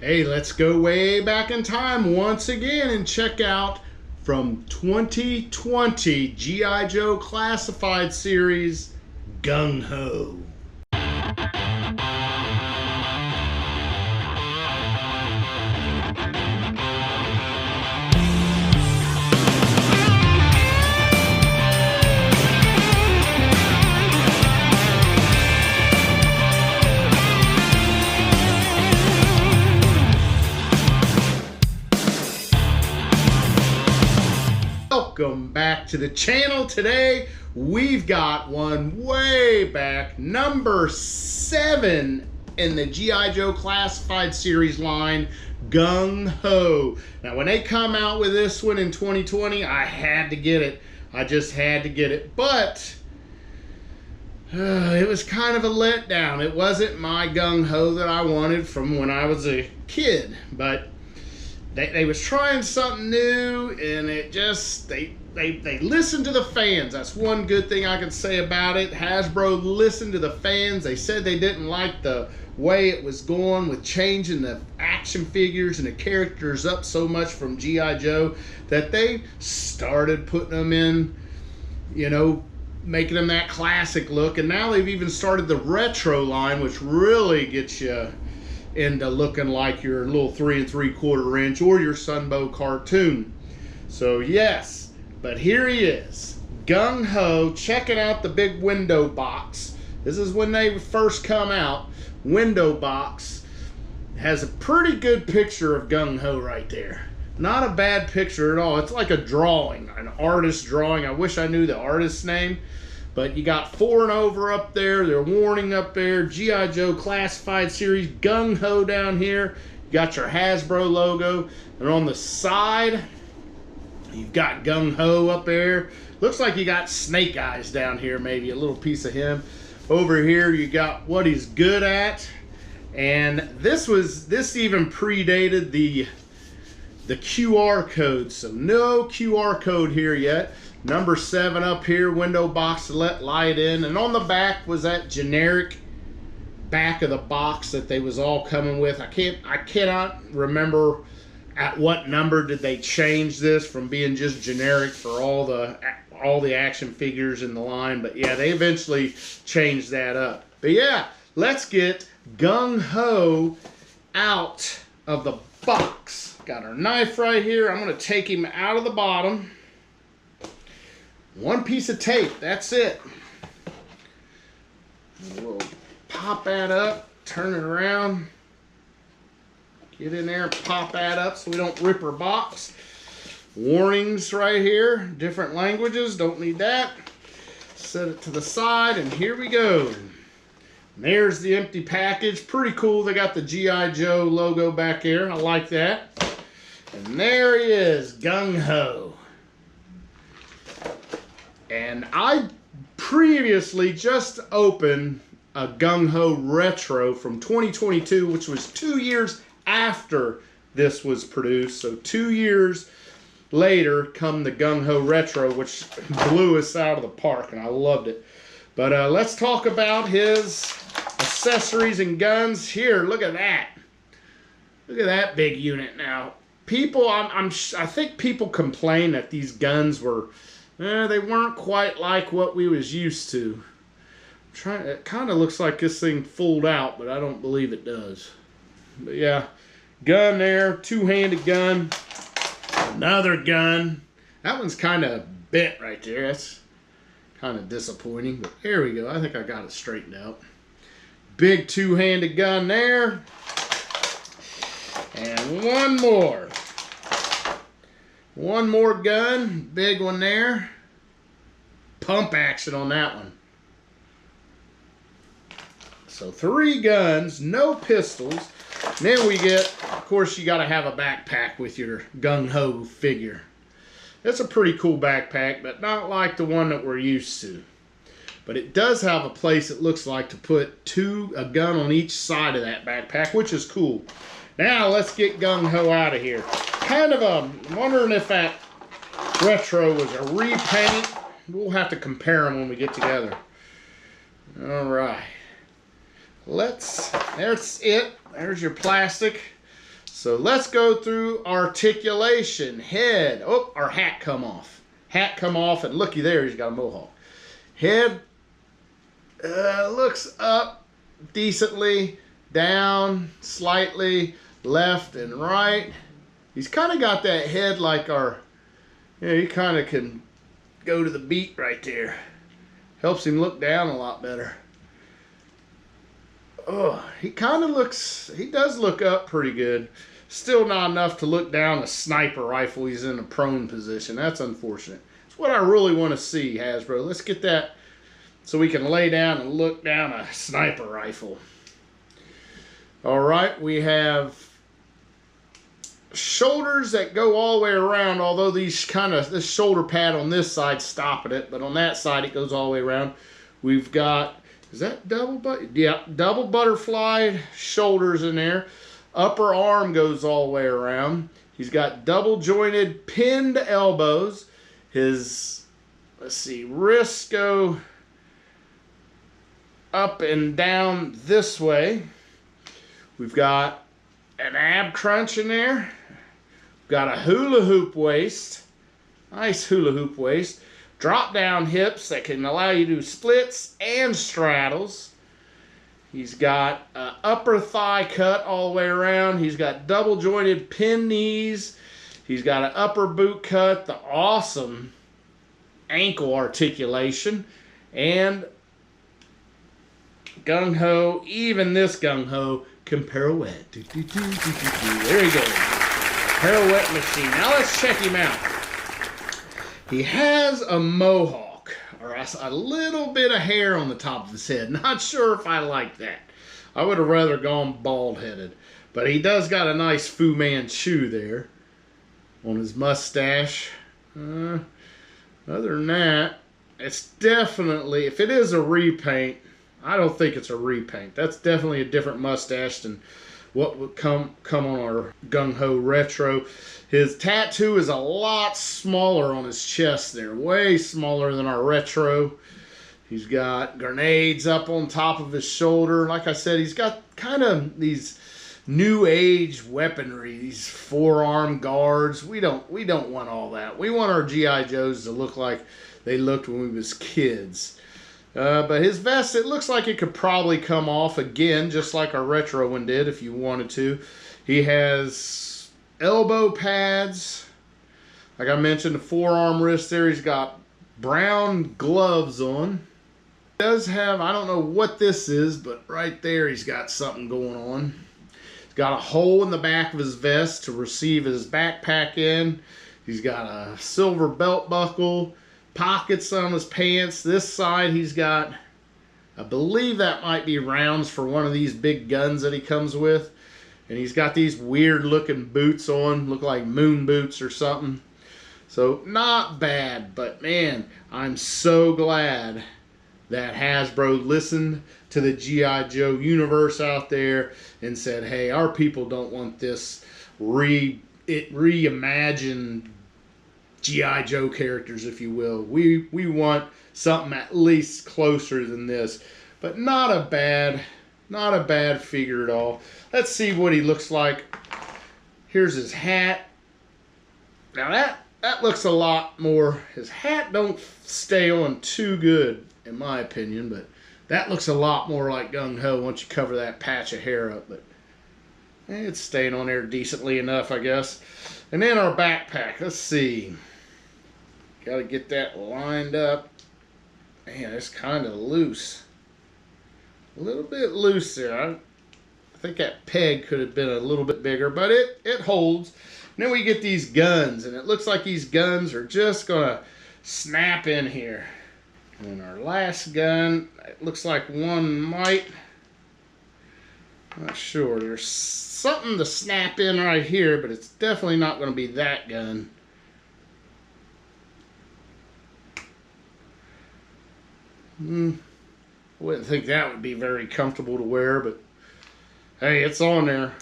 Hey, let's go way back in time once again and check out from 2020 G.I. Joe Classified Series, Gung-ho. Welcome back to the channel. Today we've got one way back, number 7 in the G.I. Joe Classified Series line, Gung-ho. Now when they come out with this one in 2020, I had to get it. I just had to get it, but it was kind of a letdown. It wasn't my Gung-ho that I wanted from when I was a kid, but they was trying something new, and it just, they listened to the fans. That's one good thing I can say about it. Hasbro listened to the fans. They said they didn't like the way it was going with changing the action figures and the characters up so much from G.I. Joe that they started putting them in, you know, making them that classic look. And now they've even started the retro line, which really gets you into looking like your little 3 3/4 inch or your Sunbow cartoon. So yes, but here he is, Gung-ho, checking out the big window box. This is when they first come out. Window box has a pretty good picture of Gung-ho right there. Not a bad picture at all. It's like a drawing, an artist drawing. I wish I knew the artist's name. But you got 4 and over up there, their warning up there, G.I. Joe Classified Series, Gung-ho down here. You got your Hasbro logo. And on the side, you've got Gung-ho up there. Looks like you got Snake Eyes down here, maybe a little piece of him. Over here, you got what he's good at. And this even predated the QR code, so no QR code here yet. Number 7 up here, window box to let light in, and on the back was that generic back of the box that they was all coming with. I cannot remember at what number did they change this from being just generic for all the action figures in the line, but yeah, they eventually changed that up. But yeah, let's get Gung-ho out of the box. Got our knife right here. I'm going to take him out of the bottom. One piece of tape, that's it. We'll pop that up, turn it around, get in there and pop that up so we don't rip our box. Warnings right here, different languages, don't need that. Set it to the side, and here we go. And there's the empty package. Pretty cool. They got the G.I. Joe logo back here. I like that. And there he is, Gung-ho. And I previously just opened a Gung-ho retro from 2022, which was 2 years after this was produced. So 2 years later come the Gung-ho retro, which blew us out of the park, and I loved it. But let's talk about his accessories and guns. Here, look at that. Look at that big unit now. People, I think people complain that these guns were, they weren't quite like what we was used to. It kind of looks like this thing fooled out, but I don't believe it does. But yeah, gun there, two-handed gun, another gun. That one's kind of bent right there. That's kind of disappointing, but there we go. I think I got it straightened out. Big two-handed gun there. And one more. One more gun, big one there. Pump action on that one. So 3 guns, no pistols. And then we get, of course, you got to have a backpack with your Gung-ho figure. It's a pretty cool backpack, but not like the one that we're used to. But it does have a place, it looks like, to put a gun on each side of that backpack, which is cool. Now let's get Gung-ho out of here. Kind of I'm wondering if that retro was a repaint. We'll have to compare them when we get together. All right. There's it. There's your plastic. So let's go through articulation. Head. Oh, our hat come off. Hat come off, and looky there, he's got a mohawk. Head looks up decently, down slightly, left and right. He's kind of got that head like our, he kind of can go to the beat right there. Helps him look down a lot better. Oh, he kind of looks, he does look up pretty good. Still not enough to look down a sniper rifle. He's in a prone position. That's unfortunate. It's what I really want to see, Hasbro. Let's get that so we can lay down and look down a sniper rifle. All right, we have shoulders that go all the way around, although these this shoulder pad on this side stopping it, but on that side it goes all the way around. We've got, is that double double butterfly shoulders in there. Upper arm goes all the way around. He's got double jointed pinned elbows. His, let's see, wrists go up and down this way. We've got an ab crunch in there. We've got a hula hoop waist. Nice hula hoop waist. Drop down hips that can allow you to do splits and straddles. He's got an upper thigh cut all the way around. He's got double jointed pin knees. He's got an upper boot cut, the awesome ankle articulation, and Gung-ho, even this Gung-ho can pirouette. There he goes. Pirouette machine. Now let's check him out. He has a mohawk, or a little bit of hair on the top of his head. Not sure if I like that. I would have rather gone bald-headed. But he does got a nice Fu Manchu there on his mustache. Other than that, it's definitely, if it is a repaint, I don't think it's a repaint. That's definitely a different mustache than what would come on our Gung-ho retro. His tattoo is a lot smaller on his chest there. Way smaller than our retro. He's got grenades up on top of his shoulder. Like I said, he's got kind of these new age weaponry, these forearm guards. We don't want all that. We want our G.I. Joes to look like they looked when we was kids. But his vest, it looks like it could probably come off again, just like our retro one did if you wanted to. He has elbow pads. Like I mentioned, the forearm wrist there. He's got brown gloves on. He does have, I don't know what this is, but right there he's got something going on. He's got a hole in the back of his vest to receive his backpack in. He's got a silver belt buckle. Pockets on his pants. This side he's got, I believe that might be rounds for one of these big guns that he comes with. And he's got these weird looking boots on, look like moon boots or something. So not bad, but man, I'm so glad that Hasbro listened to the G.I. Joe universe out there and said, hey, our people don't want this reimagined G.I. Joe characters, if you will. We want something at least closer than this. But not a bad figure at all. Let's see what he looks like. Here's his hat. Now that looks a lot more. His hat don't stay on too good, in my opinion, but that looks a lot more like Gung-ho once you cover that patch of hair up. But it's staying on there decently enough, I guess. And then our backpack. Let's see. Got to get that lined up. Man, it's kind of loose. A little bit loose there. I think that peg could have been a little bit bigger, but it holds. And then we get these guns, and it looks like these guns are just going to snap in here. And our last gun, it looks like one might, not sure. There's something to snap in right here, but it's definitely not going to be that gun. I wouldn't think that would be very comfortable to wear, but hey, it's on there.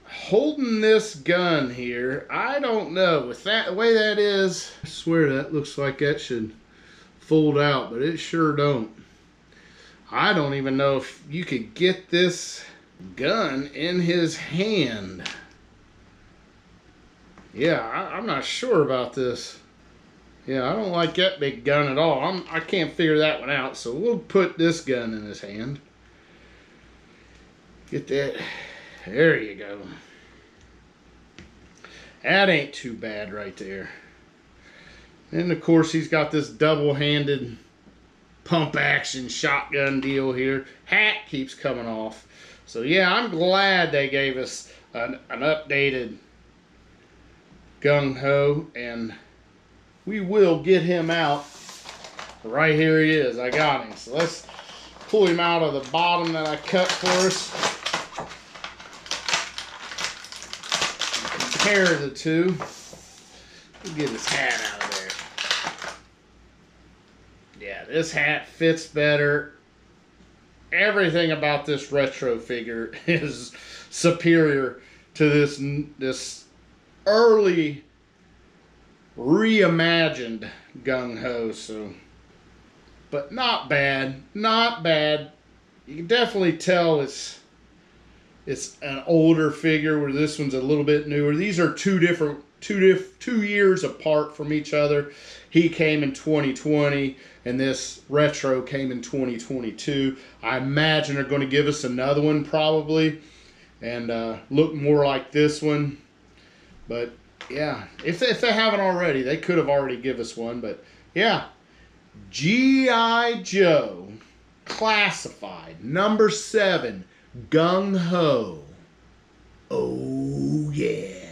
Holding this gun here, I don't know. With that, the way that is, I swear that looks like that should fold out, but it sure don't. I don't even know if you could get this gun in his hand. Yeah, I'm not sure about this. Yeah, I don't like that big gun at all. I can't figure that one out, so we'll put this gun in his hand. Get that. There you go. That ain't too bad right there. And of course he's got this double-handed pump action shotgun deal here. Hat keeps coming off. So yeah, I'm glad they gave us an updated Gung-ho, and we will get him out. Right here he is. I got him. So let's pull him out of the bottom that I cut for us. Compare the two. We'll get his hat out of there. Yeah, this hat fits better. Everything about this retro figure is superior to this early reimagined Gung-ho. So, but not bad, not bad. You can definitely tell it's an older figure, where this one's a little bit newer. These are two years apart from each other. He came in 2020, and this retro came in 2022. I imagine they're going to give us another one probably, and look more like this one. But yeah, if they haven't already, they could have already give us one. But yeah, G.I. Joe Classified #7 Gung-ho. Oh yeah.